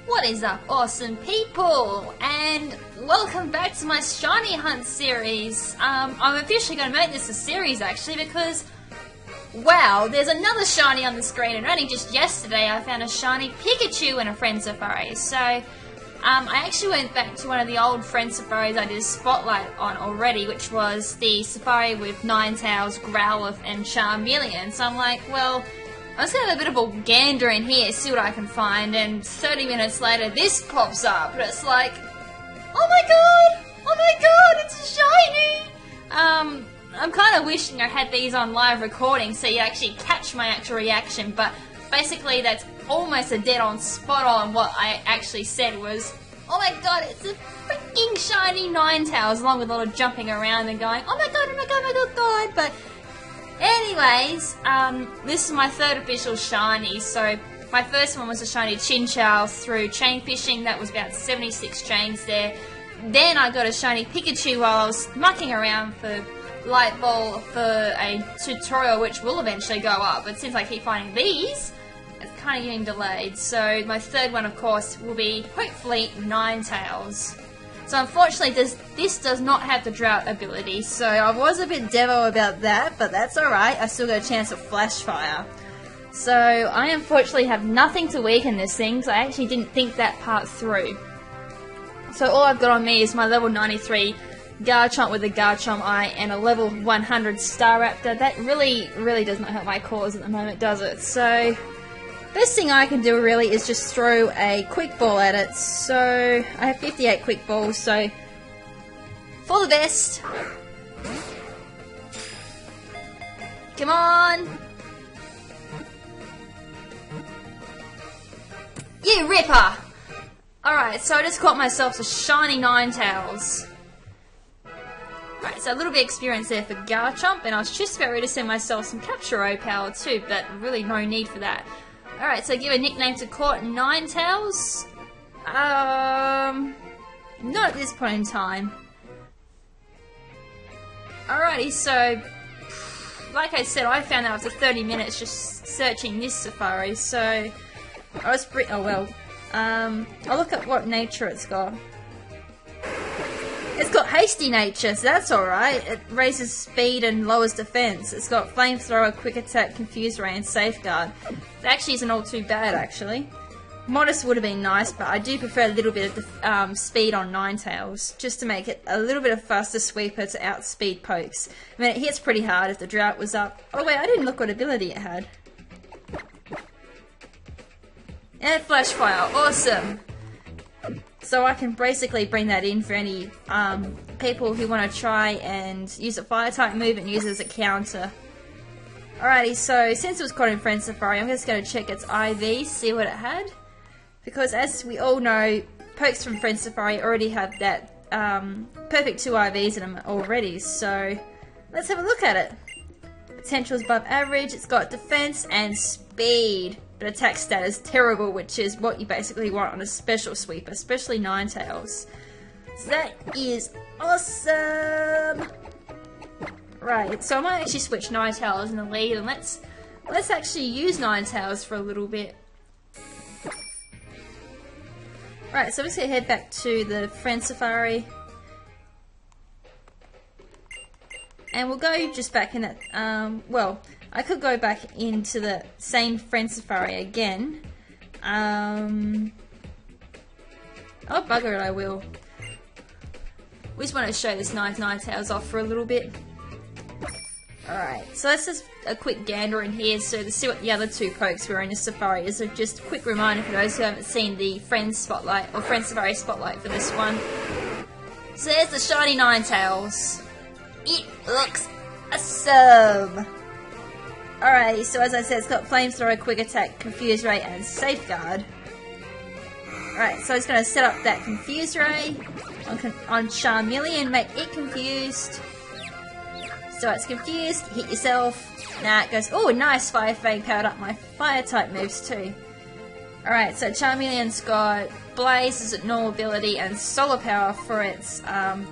What is up, awesome people, and welcome back to my shiny hunt series. I'm officially going to make this a series actually because, wow, there's another shiny on the screen, and only just yesterday I found a shiny Pikachu in a Friend Safari. So I actually went back to one of the old Friend Safaris I did a spotlight on already, which was the safari with Ninetails, Growlithe and Charmeleon. So I'm like, well, I'm just going to have a bit of a gander in here, see what I can find, and 30 minutes later this pops up, and it's like, oh my god, it's a shiny! I'm kind of wishing I had these on live recording so you actually catch my actual reaction, but basically that's almost a dead-on spot on what I actually said was, oh my god, it's a freaking shiny Ninetails, along with a lot of jumping around and going, oh my god, but anyways, this is my third official shiny. So my first one was a shiny Chinchou through chain fishing. That was about 76 chains there. Then I got a shiny Pikachu while I was mucking around for Light Ball for a tutorial which will eventually go up. But since I keep finding these, it's kind of getting delayed. So my third one, of course, will be hopefully Ninetails. So unfortunately this does not have the drought ability, so I was a bit devo about that, but that's alright, I still got a chance of Flash Fire. So I unfortunately have nothing to weaken this thing, so I actually didn't think that part through. So all I've got on me is my level 93 Garchomp with a Garchomp Eye and a level 100 Staraptor. That really does not help my cause at the moment, does it? So best thing I can do really is just throw a quick ball at it. So I have 58 quick balls, so for the best. Come on! You ripper! Alright, so I just caught myself a shiny Ninetails. Right, so a little bit of experience there for Garchomp, and I was just about ready to send myself some Capture O power too, but really no need for that. Alright, so give a nickname to Court Ninetails. Not at this point in time. Alrighty, so like I said, I found out after 30 minutes just searching this safari, so I was pretty, oh well. I'll look at what nature it's got. It's got hasty nature, so that's alright. It raises speed and lowers defense. It's got flamethrower, quick attack, confuse ray, and safeguard. It actually isn't all too bad, actually. Modest would have been nice, but I do prefer a little bit of speed on Ninetails, just to make it a little bit of faster sweeper to outspeed pokes. I mean, it hits pretty hard if the drought was up. Oh wait, I didn't look what ability it had. And Flash Fire, awesome! So I can basically bring that in for any people who want to try and use a fire type move and use it as a counter. Alrighty, so since it was caught in Friend Safari, I'm just going to check its IV, see what it had. Because as we all know, pokes from Friend Safari already have that perfect 2 IVs in them already, so let's have a look at it. Potential is above average, it's got defense and speed. But attack stat is terrible, which is what you basically want on a special sweeper, especially Ninetails. So that is awesome! Right, so I might actually switch Ninetails in the lead, and let's actually use Ninetails for a little bit. Right, so I'm just going to head back to the Friend Safari. And we'll go just back in that, well, I could go back into the same Friend Safari again. Oh, bugger it, I will. We just want to show this Ninetails off for a little bit. Alright, so that's just a quick gander in here, so to see what the other 2 pokes were in the Safari is just a quick reminder for those who haven't seen the Friend Spotlight, or Friend Safari Spotlight for this one. So there's the shiny Ninetails. It looks awesome! Alrighty, so as I said, it's got Flamethrower, Quick Attack, Confuse Ray, and Safeguard. Alright, so it's going to set up that Confuse Ray on Charmeleon, make it confused. So it's confused, hit yourself. Nah, it goes, oh nice, Fire Fang powered up my fire type moves too. Alright, so Charmeleon's got Blaze as its normal ability and Solar Power for its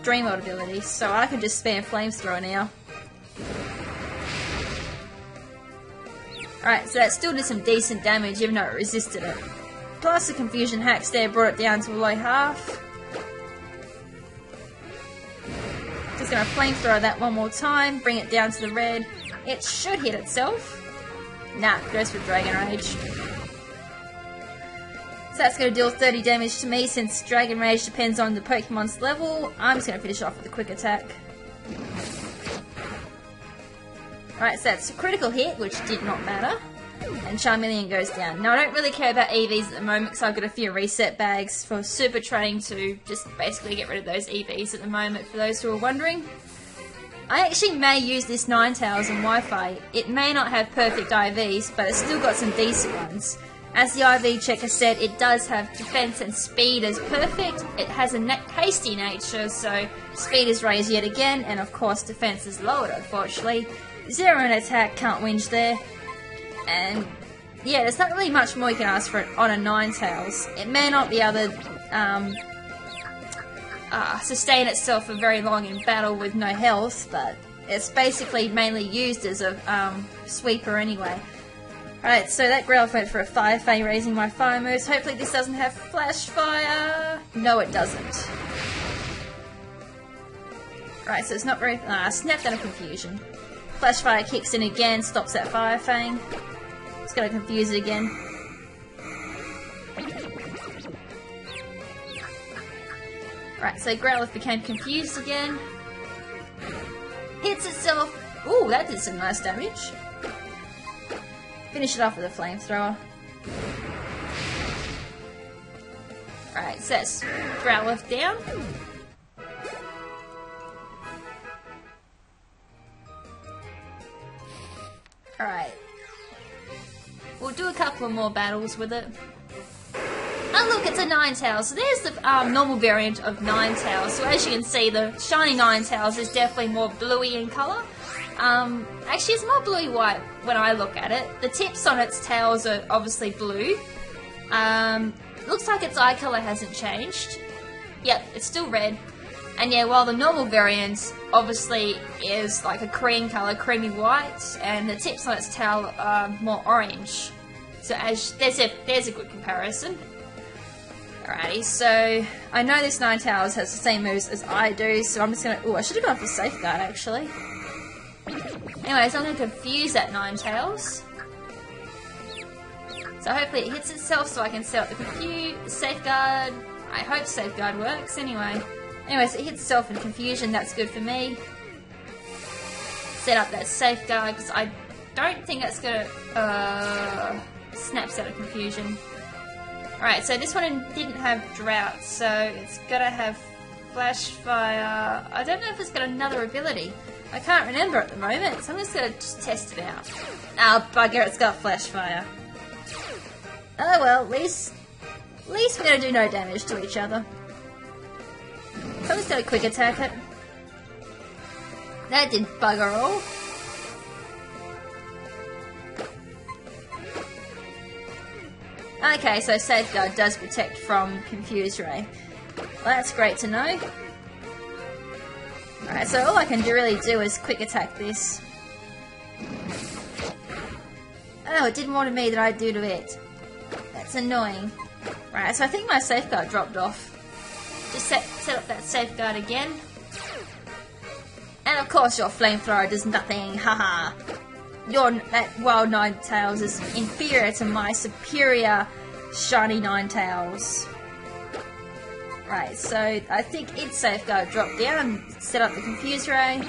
Dream World ability, so I can just spam Flamethrower now. Alright, so that still did some decent damage even though it resisted it. plus the confusion hacks there brought it down to below half. Just going to flamethrower that one more time, bring it down to the red. It should hit itself. Nah, goes for Dragon Rage. So that's going to deal 30 damage to me. Since Dragon Rage depends on the Pokemon's level, I'm just going to finish off with a quick attack. Right, so that's a critical hit, which did not matter. And Charmeleon goes down. Now, I don't really care about EVs at the moment because I've got a few reset bags for super training to just basically get rid of those EVs at the moment, for those who are wondering. I actually may use this Ninetails in Wi-Fi. It may not have perfect IVs, but it's still got some decent ones. As the IV checker said, it does have defense and speed as perfect. It has a hasty nature, so speed is raised yet again, and of course defense is lowered, unfortunately. 0 in attack, can't whinge there. And yeah, there's not really much more you can ask for it on a Ninetails. It may not be able to sustain itself for very long in battle with no health, but it's basically mainly used as a sweeper anyway. Alright, so that Growlithe went for a Fire Fang, raising my fire moves. Hopefully this doesn't have Flash Fire. No, it doesn't. Right, so it's not very... snapped out of confusion. Flash Fire kicks in again, stops that Fire Fang. Just gotta confuse it again. Right, so Growlithe became confused again. Hits itself. Ooh, that did some nice damage. Finish it off with a flamethrower. Right, so that's Growlithe down. Alright. We'll do a couple of more battles with it. Oh look, it's a Ninetails. So there's the normal variant of Ninetails. So as you can see, the shiny Ninetails is definitely more bluey in colour. Actually, it's more bluey-white when I look at it. The tips on its tails are obviously blue. Looks like its eye colour hasn't changed. Yep, it's still red. And yeah, while the normal variant obviously is like a cream colour, creamy white, and the tips on its tail are more orange. So as there's a good comparison. Alrighty, so I know this Ninetails has the same moves as I do, so I'm just gonna... Ooh, I should have gone for Safeguard actually. Anyways, I'm gonna confuse that Ninetails. So hopefully it hits itself so I can set up the Safeguard. I hope Safeguard works anyway. Anyways, it hits itself in confusion, that's good for me. Set up that Safeguard, because I don't think that's gonna... snaps out of confusion. Alright, so this one didn't have Drought, so it's gotta have Flash Fire. I don't know if it's got another ability. I can't remember at the moment, so I'm just gonna test it out. Oh, bugger, it's got Flash Fire. Oh well, at least we're gonna do no damage to each other. So I'm just gonna quick attack it. That did bugger all. Okay, so Safeguard does protect from Confuse Ray. Well, that's great to know. Alright, so all I can really do is quick attack this. Oh, it did more to me than I do to it. That's annoying. Right, so I think my Safeguard dropped off. Just set up that Safeguard again. And of course your Flamethrower does nothing, haha. That Wild Ninetails is inferior to my superior shiny Ninetails. Right, so I think its Safeguard dropped down and set up the Confuse Ray.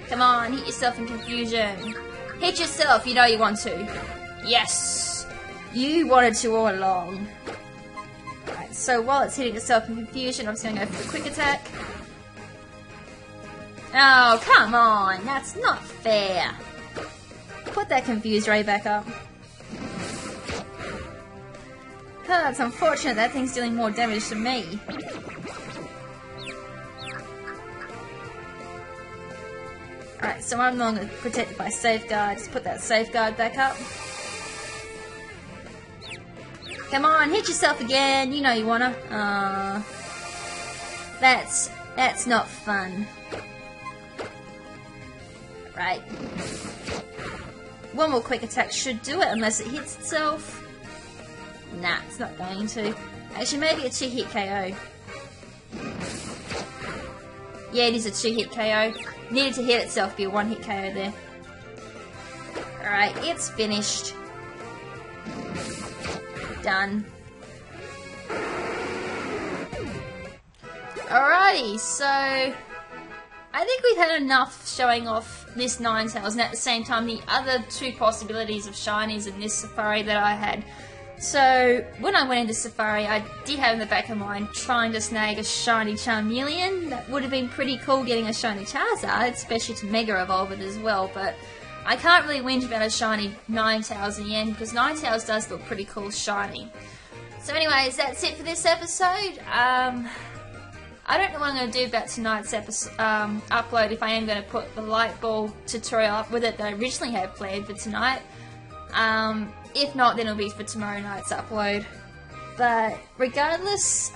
Come on, hit yourself in confusion. Hit yourself, you know you want to. Yes! You wanted to all along. Right, so while it's hitting itself in confusion, I'm just going to go for the quick attack. Oh, come on! That's not fair! Put that Confuse Ray back up. Oh, it's unfortunate that thing's dealing more damage to me. Alright, so I'm no longer protected by Safeguard. Just put that Safeguard back up. Come on, hit yourself again! You know you wanna. That's not fun. Right. One more quick attack should do it, unless it hits itself. Nah, it's not going to. Actually, maybe a 2-hit KO. Yeah, it is a 2-hit KO. Needed to hit itself, be a 1-hit KO there. Alright, it's finished. Done. Alrighty, so I think we've had enough showing off this Ninetails, and at the same time the other 2 possibilities of shinies in this safari that I had. So when I went into safari, I did have in the back of my mind trying to snag a shiny Charmeleon. That would have been pretty cool, getting a shiny Charizard, especially to Mega Evolve it as well, but I can't really whinge about a shiny Ninetails in the end, because Ninetails does look pretty cool shiny. So anyways, that's it for this episode. I don't know what I'm going to do about tonight's episode, upload, if I am going to put the light ball tutorial up with it that I originally had planned for tonight. If not, then it'll be for tomorrow night's upload. But regardless,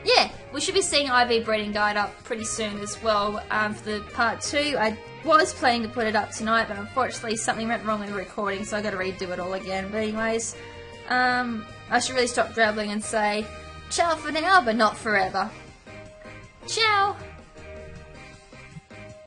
yeah, we should be seeing IV Breeding Guide up pretty soon as well for the part 2. I was planning to put it up tonight, but unfortunately something went wrong with the recording, so I got to redo it all again. But anyways, I should really stop drabbling and say ciao for now, but not forever. Ciao!